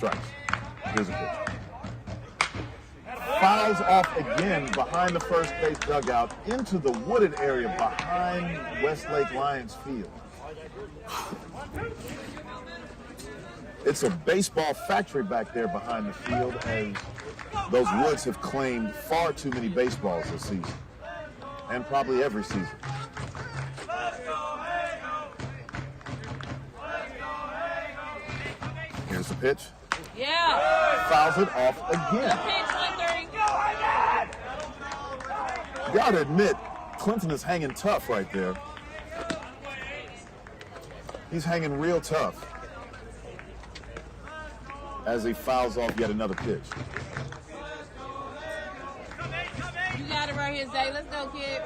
strikes. Here's a pitch. Fouls off again behind the first base dugout into the wooded area behind Westlake Lions Field. It's a baseball factory back there behind the field, as those woods have claimed far too many baseballs this season, and probably every season. Here's the pitch. Yeah. Fouls it off again. You gotta admit, Clinton is hanging tough right there. He's hanging real tough as he fouls off yet another pitch. You got it right here, Zay. Let's go, kid.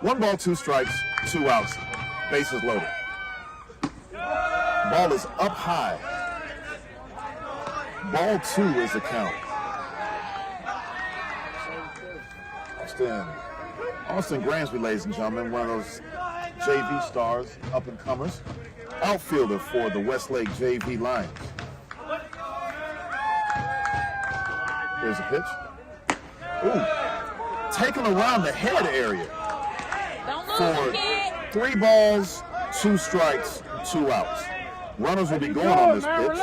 One ball, two strikes, two outs. Bases loaded. Ball is up high. Ball two is the count. Austin Gransby, ladies and gentlemen, one of those JV stars, up-and-comers, outfielder for the Westlake JV Lions. Here's a pitch. Ooh, taken around the head area for 3 balls, 2 strikes, 2 outs. Runners will be going on this pitch.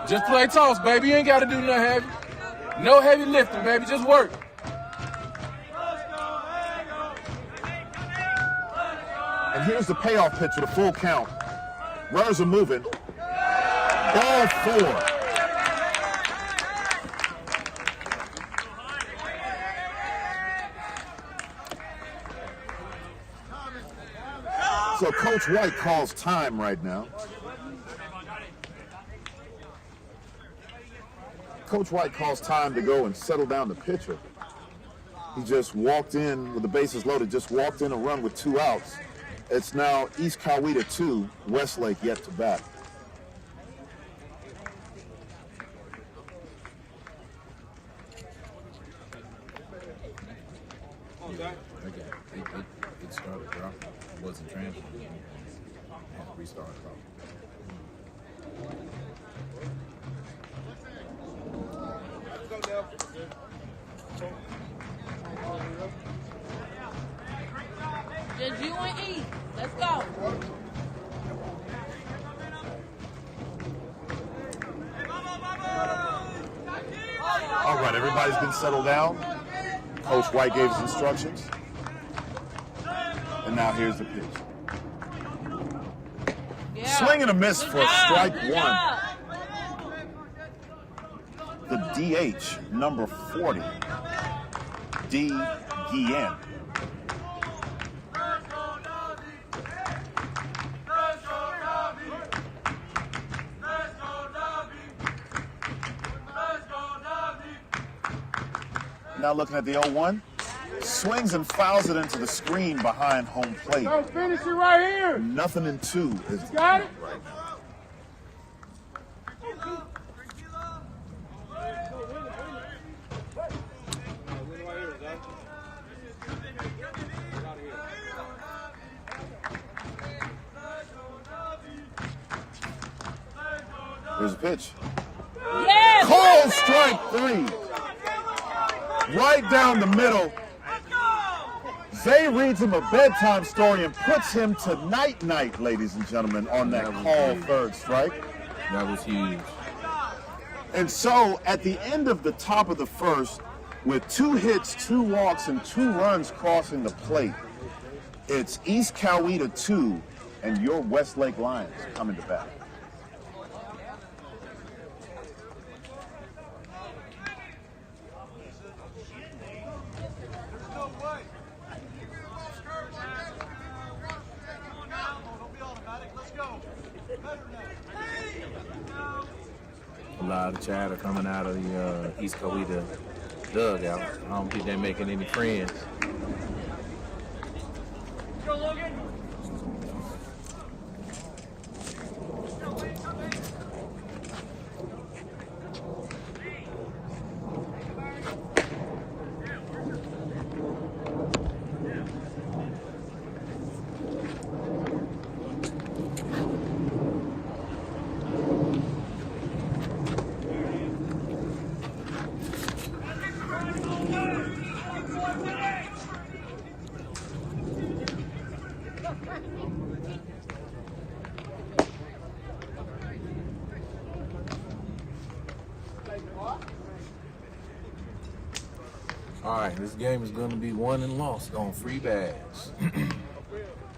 Just play toss, baby. You ain't got to do no heavy. No heavy lifting, baby. Just work. And here's the payoff pitch with a full count. Runners are moving. Ball 4. So Coach White calls time right now. Coach White calls time to go and settle down the pitcher. He just walked in with the bases loaded, just walked in a run with 2 outs. It's now East Coweta 2, Westlake yet to bat. It started dropping. It wasn't transferred. I had to restart it. Just you and E. Let's go. All right, everybody's been settled down. Coach White gave his instructions. And now here's the pitch. Yeah. Swing and a miss for strike 1. The DH, number 40, D. Guillen. Now looking at the 0-1, swings and fouls it into the screen behind home plate. No, finish it right here. Nothing in 2 is got it? right now. Here's a pitch. Yes. Call strike 3. Right down the middle. Zay reads him a bedtime story and puts him to night-night, ladies and gentlemen, on that call third strike. That was huge. And so, at the end of the top of the first, with 2 hits, 2 walks, and 2 runs crossing the plate, it's East Coweta 2 and your Westlake Lions coming to bat. A lot of chatter coming out of the East Coweta dugout. I don't think they're making any friends. All right, this game is going to be won and lost on free bags.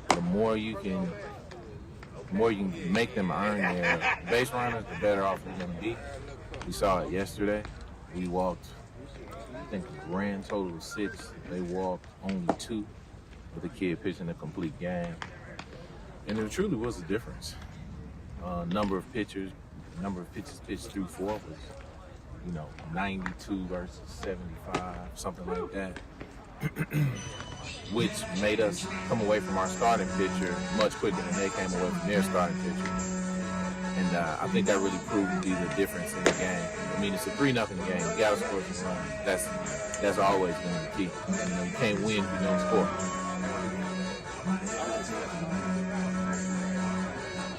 The more you can make them earn their base runners, the better off we're going to be. We saw it yesterday. We walked, I think, a grand total of 6. They walked only 2 with the kid pitching a complete game. And there truly was a difference. Number of pitches pitched through 4 was, 92 versus 75, something like that. Which made us come away from our starting pitcher much quicker than they came away from their starting pitcher. And I think that really proved to be the difference in the game. I mean, it's a 3-0 game. You got to score some runs. That's always been the key. You can't win if you don't score.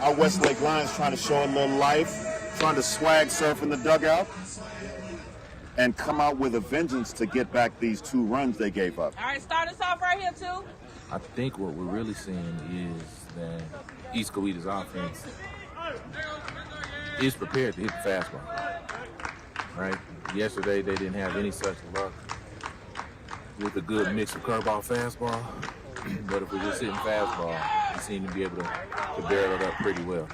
Our Westlake Lions trying to show a little life, trying to swag surf in the dugout, and come out with a vengeance to get back these 2 runs they gave up. All right, start us off right here, too. I think what we're really seeing is that E Coweta's offense is prepared to hit the fastball. Right? Yesterday they didn't have any such luck with a good mix of curveball fastball. But if we're just hitting fastball, we seem to be able to barrel it up pretty well.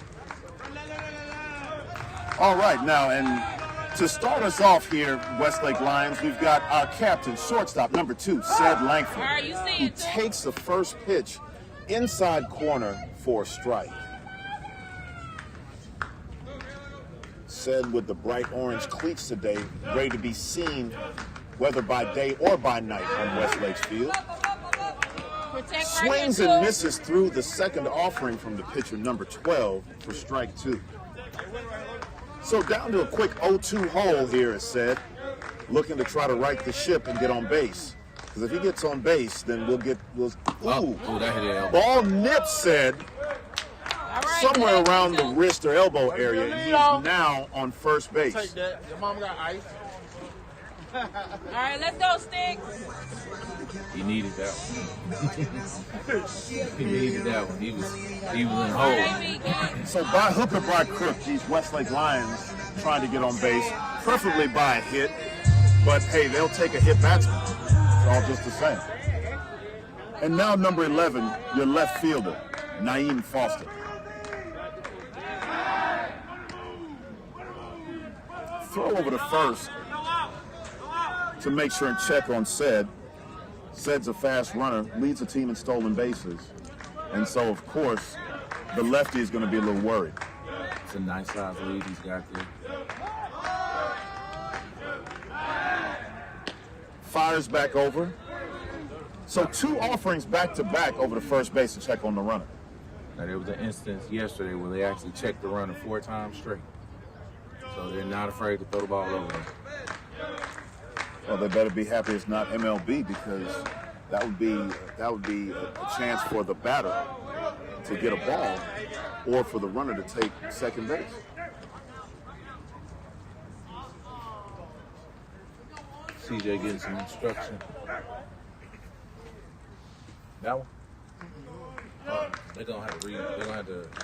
All right, now, and to start us off here, Westlake Lions, we've got our captain, shortstop, number 2, Ced Langford, All right, you see who it, too. takes the first pitch inside corner for a strike. Ced with the bright orange cleats today, ready to be seen whether by day or by night on Westlake's field. Protect Swings right here, and too. misses through the second offering from the pitcher, number 12, for strike 2. So down to a quick 0-2 hole here, as said, looking to try to right the ship and get on base. Because if he gets on base, then we'll That hit the elbow. ball nips Ced All right, somewhere good, around the too. wrist or elbow area, and he is now on first base. Take that. Your mama got ice. All right, let's go, Sticks. He needed that one. He needed that one. He was in hold. Baby, get So by hook or by crook, these Westlake Lions trying to get on base, preferably by a hit, but hey, they'll take a hit batsman. It's all just the same. And now number 11, your left fielder, Naeem Foster. Throw over to first to make sure and check on Ced. Ced's a fast runner, leads the team in stolen bases. And so, of course, the lefty is going to be a little worried. It's a nice size lead he's got there. Fires back over. So 2 offerings back-to-back over to first base to check on the runner. Now, there was an instance yesterday where they actually checked the runner 4 times straight. So they're not afraid to throw the ball over there. Well, they better be happy it's not MLB, because that would be a chance for the batter to get a ball or for the runner to take second base. CJ getting some instruction. That one? They're gonna have to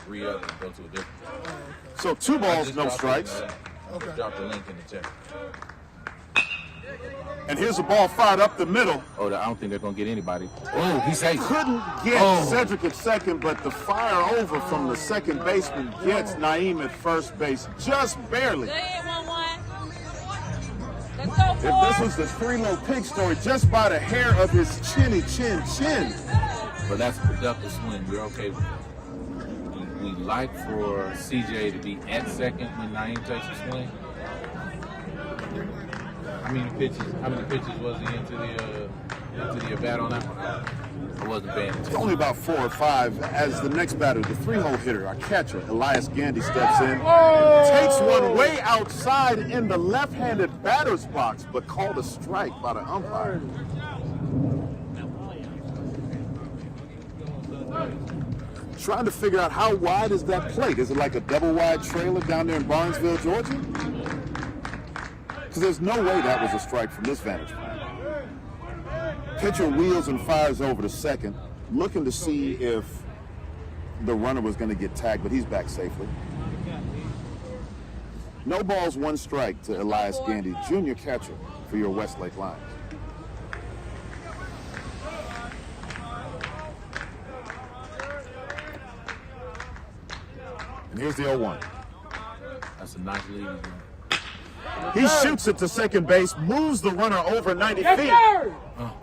re-up and go to a different. So 2 I balls, just no dropped strikes. Drop the link in the chat. And here's a ball fired up the middle. Oh, I don't think they're gonna get anybody. Oh, he's safe. Couldn't get Oh. Cedric at second, but the fire over from the second baseman gets Naeem at first base just barely. Good hit, 1-1. Let's go, If 4. this was the 3 Little Pig story, just by the hair of his chinny chin. But that's a productive swing. We're okay with that. We like for CJ to be at second when Naeem takes a swing. How many pitches was he into the at bat on that one? I wasn't paying It's attention. only about 4 or 5 as the next batter, the 3-hole hitter, our catcher, Elias Gandy, steps in. Takes one way outside in the left-handed batter's box, but called a strike by the umpire. Trying to figure out how wide is that plate. Is it like a double-wide trailer down there in Barnesville, Georgia? Because there's no way that was a strike from this vantage point. Pitcher wheels and fires over to second, looking to see if the runner was going to get tagged, but he's back safely. No balls, 1 strike to Elias Gandy, junior catcher for your Westlake Lions. And here's the 0-1. That's a nice lead. He shoots it to second base, moves the runner over 90 feet,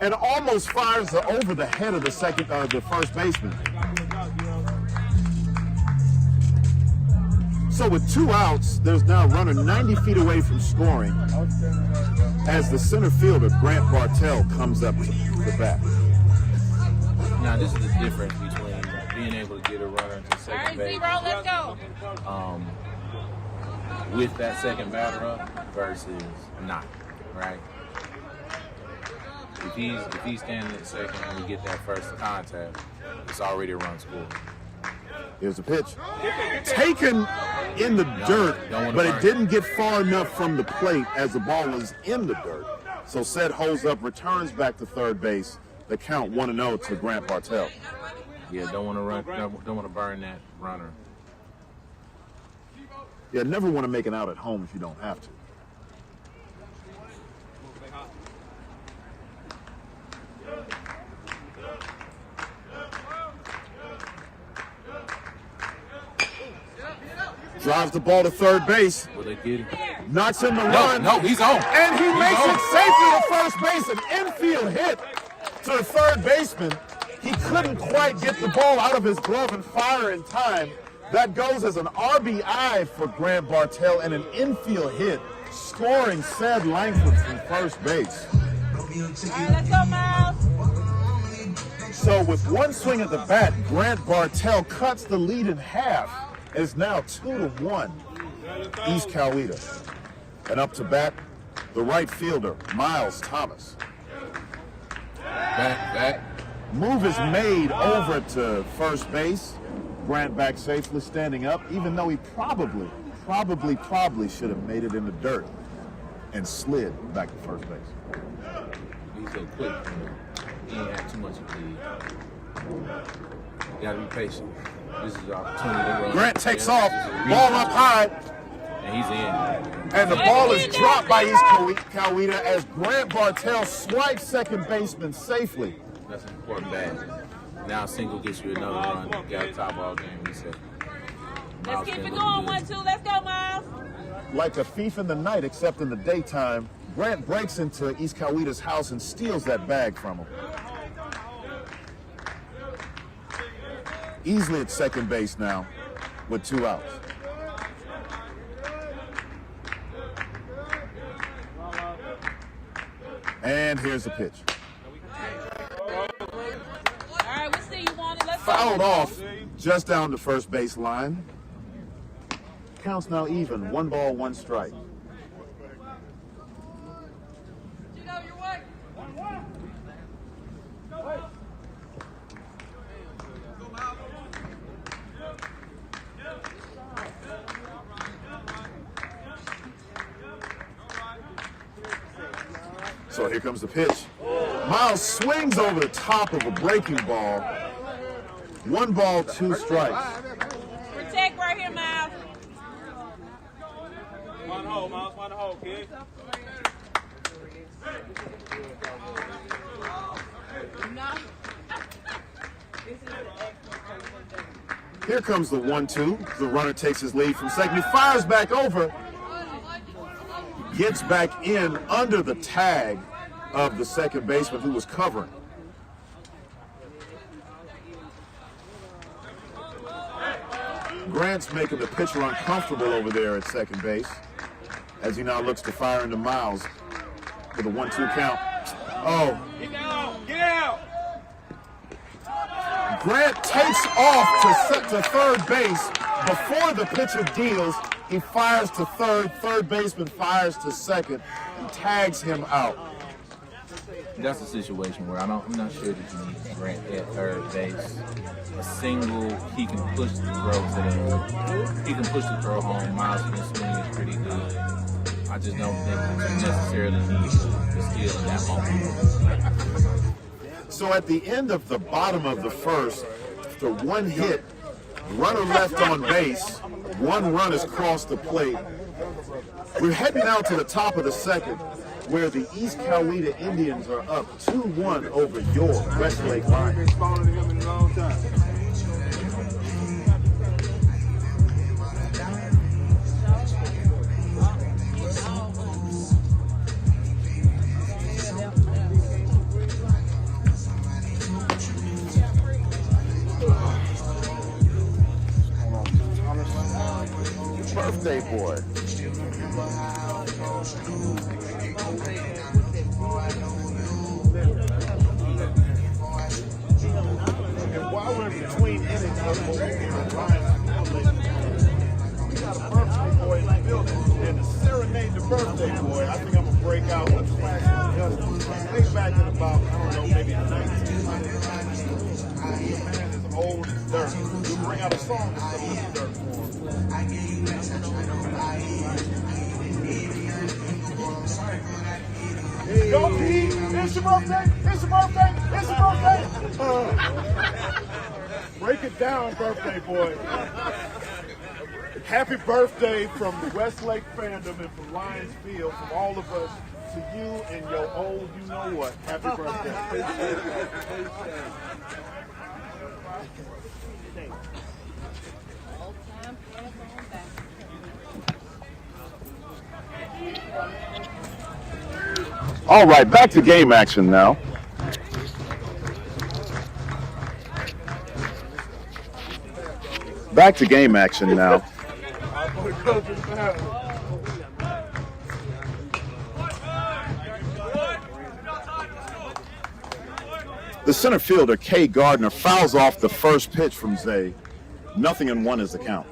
and almost fires over the head of the first baseman. So with 2 outs, there's now a runner 90 feet away from scoring as the center fielder, Grant Bartell, comes up to the bat. Now, this is the difference between being able to get a runner to second base let's go. with that second batter up versus not, right? If he's standing at second and we get that first contact, it's already a run scored. Here's the pitch. Taken in the dirt, but it didn't get far enough from the plate as the ball was in the dirt. So Sed holds up, returns back to third base. The count 1-0 to Grant Bartell. Yeah, don't want to burn that runner. Yeah, never want to make an out at home if you don't have to. Drives the ball to third base. Will they get him? Knocks in the run. No, he's on. And he makes it safely to first base. An infield hit to the third baseman. He couldn't quite get the ball out of his glove and fire in time. That goes as an RBI for Grant Bartell and an infield hit, scoring Sed Langford from first base. All right, let's go, Miles. So with one swing at the bat, Grant Bartell cuts the lead in half. It's now 2-1, East Coweta. And up to bat, the right fielder, Miles Thomas. Back. Move is made over to first base. Grant back safely, standing up, even though he probably should have made it in the dirt and slid back to first base. He's so quick. He ain't had too much of lead. You gotta be patient. This is your opportunity to run. Grant takes off, ball up high, and he's in. and the ball is dropped by East Coweta as Grant Bartell swipes second baseman safely. That's an important bag. Now single gets you another run. You got a top ball game. Reset. Let's keep it going, 1-2. Let's go, Miles. Like a thief in the night, except in the daytime, Grant breaks into East Coweta's house and steals that bag from him. Easily at second base now with 2 outs. And here's the pitch. All right, we see you want it. Let's Fouled go. off just down the first base line. Counts now even, 1 ball, 1 strike. So here comes the pitch. Miles swings over the top of a breaking ball. 1 ball, 2 strikes. Protect right here, Miles. One hole, Miles. One hole, kid. Here comes the 1-2. The runner takes his lead from second. He fires back over. Gets back in under the tag of the second baseman who was covering. Grant's making the pitcher uncomfortable over there at second base as he now looks to fire into Miles with a 1-2 count. Oh. Get out! Grant takes off to third base before the pitcher deals. He fires to third. Third baseman fires to second and tags him out. That's a situation where I'm not sure that you need Grant at third base. A single, he can push the throw he can push the throw home. Miles can swing is pretty good. I just don't think you necessarily need to steal in that moment. So at the end of the bottom of the first, after 1 hit, runner left on base, 1 run has crossed the plate. We're heading now to the top of the second, where the East Coweta Indians are up 2-1 over your Westlake Lions. birthday boy. And while we're in between innings, we got a birthday boy in the building. And to serenade the birthday boy, I think I'm going to break out with a flash of dust. Think back in about, I don't know, maybe 1900s. The man is old as dirt. We'll bring out a song that's some of the dirt for him. Go, Pete! It's your birthday! It's your birthday! It's your birthday! Break it down, birthday boy. Happy birthday from the Westlake fandom and from Lions Field, from all of us, to you and your old you-know-what. Happy birthday. All right, back to game action now. Back to game action now. The center fielder, Kay Gardner, fouls off the first pitch from Zay. 0-1 is the count.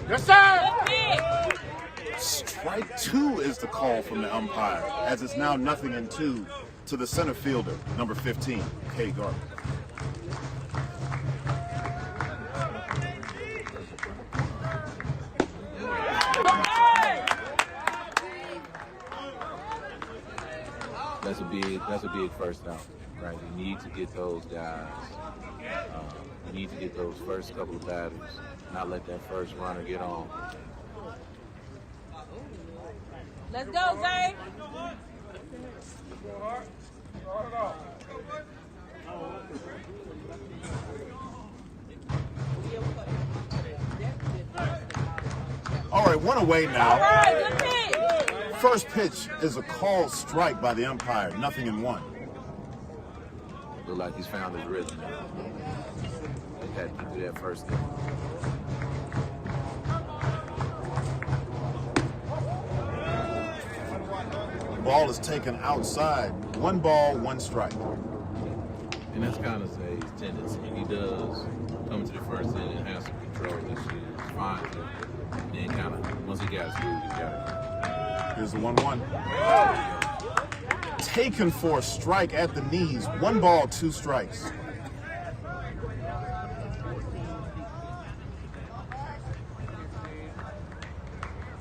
Yes, sir! Strike 2 is the call from the umpire, as it's now 0-2 to the center fielder, number 15, Kay Gardner. That's a big first down, right? You need to get those guys. You need to get those first couple of batters, not let that first runner get on. Let's go, Zay. All right, one away now. All right, good pitch. First pitch is a called strike by the umpire, 0-1. Look like he's found his rhythm. They had to do that first thing. Ball is taken outside. 1 ball, 1 strike. And that's kind of Zay's tendency. He does come to the first inning and have some control this year. Finds it. And then kind of, once he got through, he got it. Here's the 1-1. Taken for a strike at the knees. 1 ball, 2 strikes.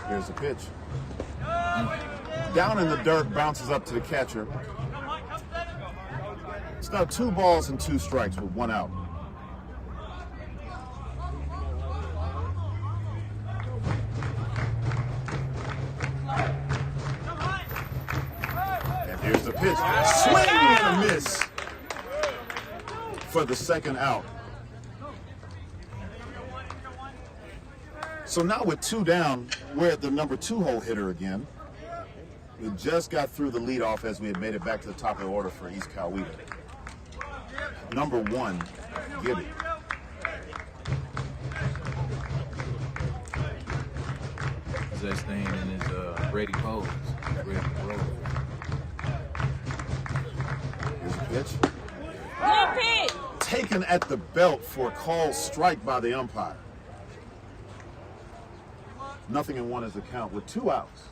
Here's the pitch. Down in the dirt, bounces up to the catcher. It's now 2 balls and 2 strikes with 1 out. And here's the pitch. Swing and a miss for the 2nd out. So now with 2 down, we're at the number 2 hole hitter again. We just got through the leadoff as we had made it back to the top of the order for East Coweta. Number 1, Gibby. Zay staying in his Brady pose. Ready to roll. Here's the pitch. Good pitch. Taken at the belt for a called strike by the umpire. 0-1 is the count with 2 outs.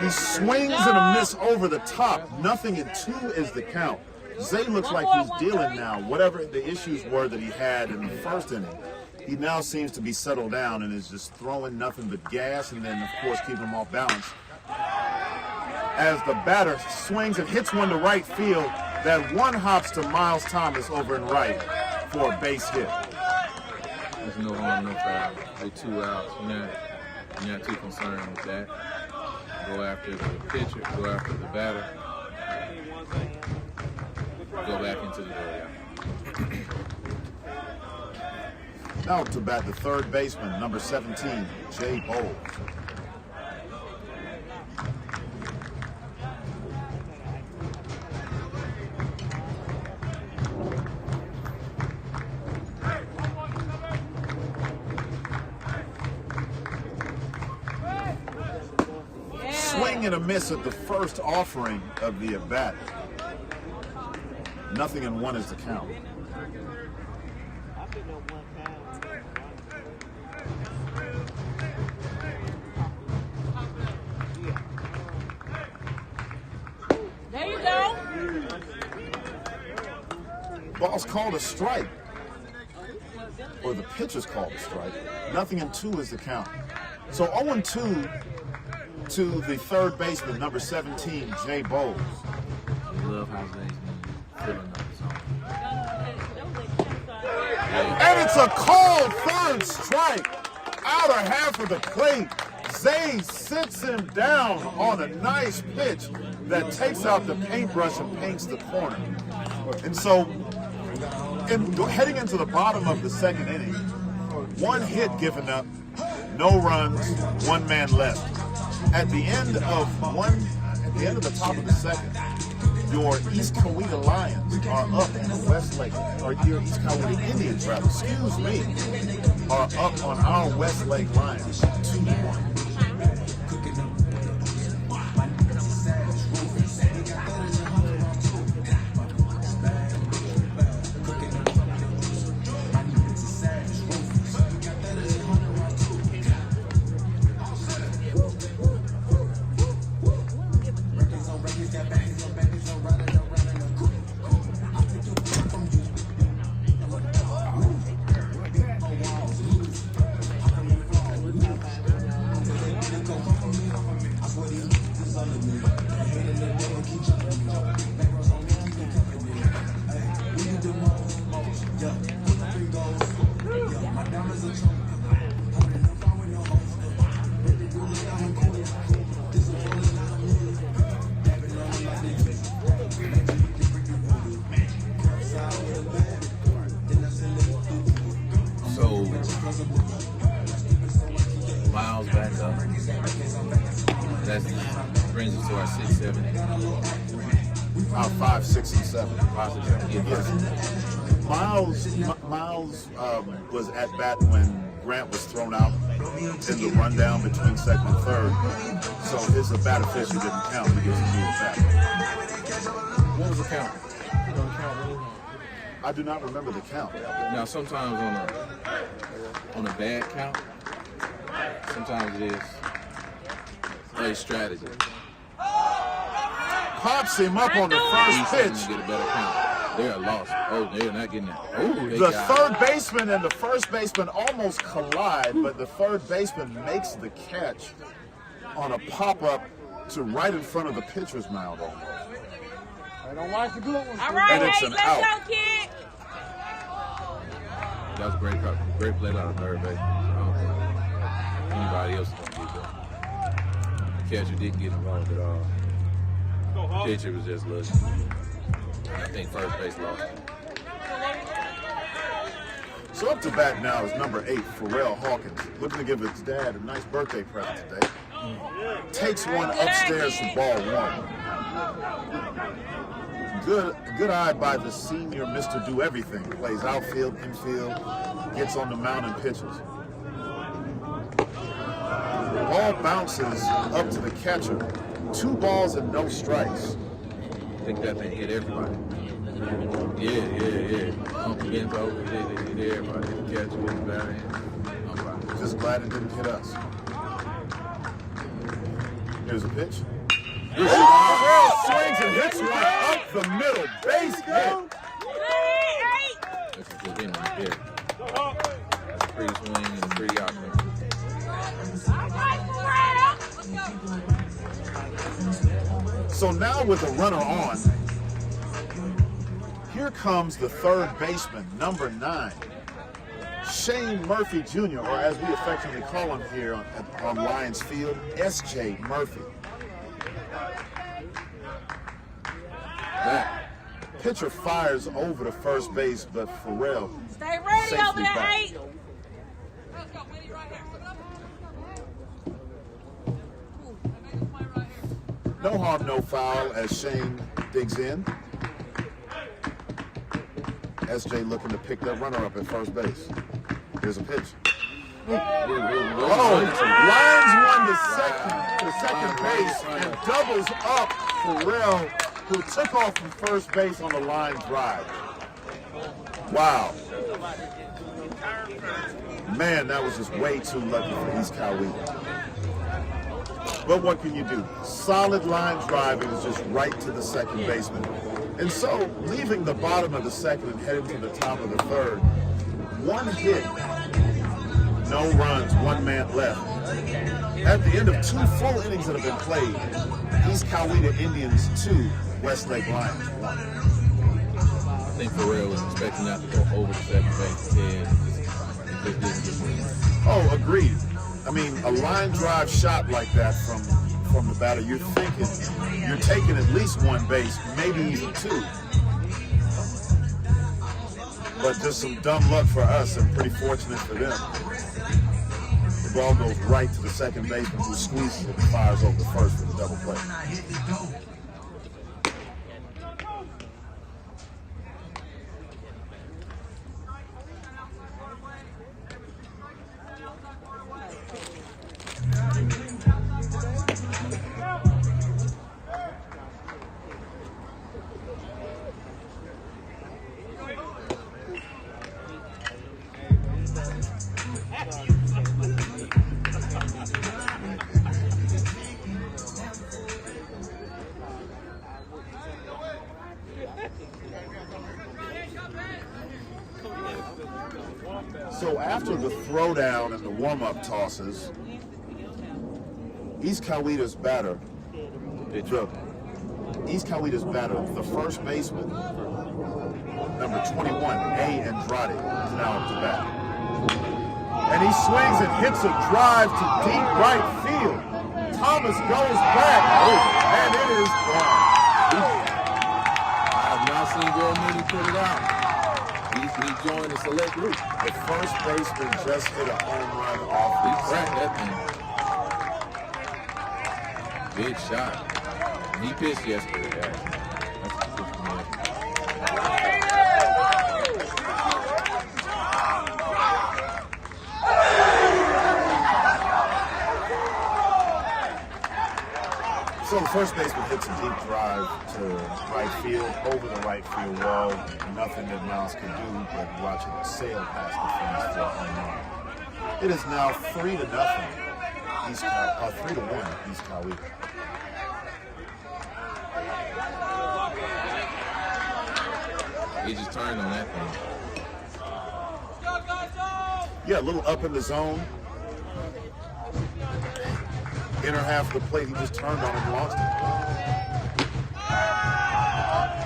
He swings and a miss over the top. 0-2 is the count. Zay looks like he's dealing now. Whatever the issues were that he had in the first inning, he now seems to be settled down and is just throwing nothing but gas and then, of course, keeping him off balance. As the batter swings and hits one to right field, that one hops to Miles Thomas over in right for a base hit. There's no harm, no foul. With 2 outs, you're not too concerned with that. Go after the pitcher, go after the batter. Go back into the dugout. Now to bat the third baseman, number 17, Jay Bowles. Swing and a miss at the first offering of the at-bat. 0-1 is the count. There you go. Ball's called a strike. Or the pitcher's called a strike. 0-2 is the count. So 0-2 to the third baseman, number 17, Jay Bowles. I love how Zay's filling up his own. And it's a called third strike. Outer half of the plate. Zay sits him down on a nice pitch that takes out the paintbrush and paints the corner. And so, heading into the bottom of the second inning, one hit given up, no runs, one man left. At the end of the top of the second, your East Coweta Lions are up in the Westlake, or your East Coweta Indians, rather, excuse me, are up on our Westlake Lions 2-1. Miles back up. That brings us to our 6, 7, 8. Our 5, 6, and 7. 5, 6, 7, 8. Yes. Miles was at bat when Grant was thrown out in the rundown between second and third. So his at-bat official didn't count. He gets a new at-bat. What was the count? I do not remember the count. Now, sometimes on a bad count, sometimes it is a strategy. Pops him up on the first pitch. Get a better count. They are lost. Oh, they're not getting that. Oh, The third baseman and the first baseman almost collide, but the third baseman makes the catch on a pop-up to right in front of the pitcher's mound almost. All right, And it's hey, an let's out. go, kid. That was a great play out of third base. I don't think anybody else is going to get that. The catcher didn't get involved at all. The pitcher was just looking. I think first base lost him. So up to bat now is number 8, Pharrell Hawkins, looking to give his dad a nice birthday present today. Takes one upstairs for ball 1. Good eye by the senior Mr. Do Everything. Plays outfield, infield, gets on the mound and pitches. Ball bounces up to the catcher. 2 balls and no strikes. I think that thing hit everybody. Yeah. Uncle Benzo, hit everybody. Hit the catcher, hit the batter. Just glad it didn't hit us. Here's a pitch. Pharrell swings and hits one up the middle. Base hit. That's a good inning right there. That's a pretty swing and a pretty outcome. So now with a runner on, here comes the third baseman, number 9, Shane Murphy Jr., or as we affectionately call him here on Lions Field, S.J. Murphy. That pitcher fires over to first base, but Pharrell Stay ready safely over there, back. 8. No harm, no foul as Shane digs in. SJ looking to pick that runner up at first base. Here's a pitch. Oh, lines one to second base and doubles up Pharrell, who took off from first base on the line drive. Wow. Man, that was just way too lucky for East Coweta. But what can you do? Solid line driving is just right to the second baseman. And so, leaving the bottom of the second and heading to the top of the third, one hit, no runs, one man left. At the end of 2 full innings that have been played, East Coweta Indians 2, Westlake Lions 1. I think Pharrell was expecting that to go over the second base head. Oh, agreed. I mean, a line drive shot like that from the batter, you're thinking you're taking at least one base, maybe even 2. But just some dumb luck for us and pretty fortunate for them. The ball goes right to the second baseman, who squeezes it and fires over first for the double play. So after the throwdown and the warm-up tosses, East Coweta's batter, the first baseman, number 21, A Andrade, is now up to bat. And he swings and hits a drive to deep right field. Thomas goes back, and it is gone. I have not seen Will Mooney put it out. He joined the select group. The first baseman just hit a home run off He the cracked that thing. Big shot. He pitched yesterday, actually. That's the pitch from So the first baseman hits a deep drive to right field, over the right field wall. Nothing that Miles can do but watch it sail past the fence for a home run. It is now 3-0, 3-1 East Coweta. He just turned on that thing. Yeah, a little up in the zone. Inner half of the plate, he just turned on it and lost it.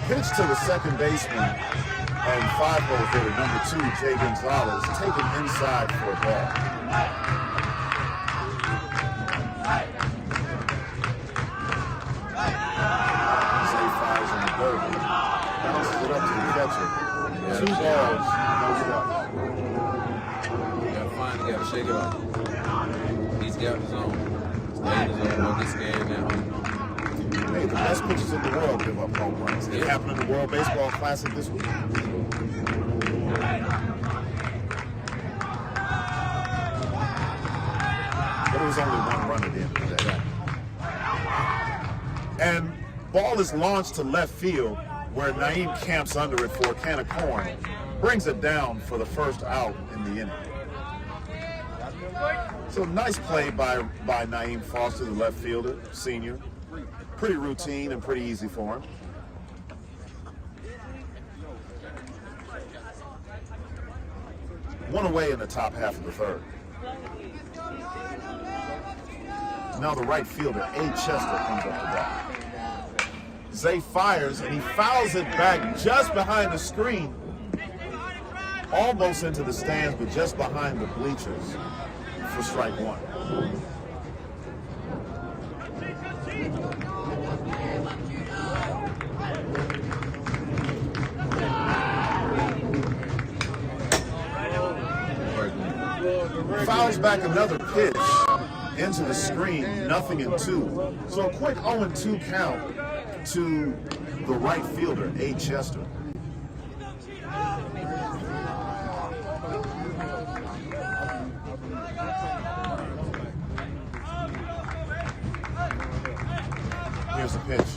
Pitch to the second baseman and 5-hole hitter, number 2, Jay Gonzalez, taken inside for a ball. Zay fires in the dirt, bounces it up to the catcher. 2 balls, no strikes. You gotta find it, you gotta shake it up. He's got his own. Stay in his own, don't get scared now. Hey, the best pitchers in the world give up home runs. It happened in the World Baseball Classic this week. But it was only 1 run at the end of the day. And ball is launched to left field, where Naeem camps under it for a can of corn, brings it down for the first out in the inning. So nice play by Naeem Foster, the left fielder, senior. Pretty routine and pretty easy for him. One away in the top half of the third. Now the right fielder, A. Chester, comes up to bat. Zay fires and he fouls it back just behind the screen. Almost into the stands, but just behind the bleachers for strike 1. fouls back another pitch into the screen, 0-2. So a quick 0-2 count to the right fielder, A. Chester. Here's the pitch.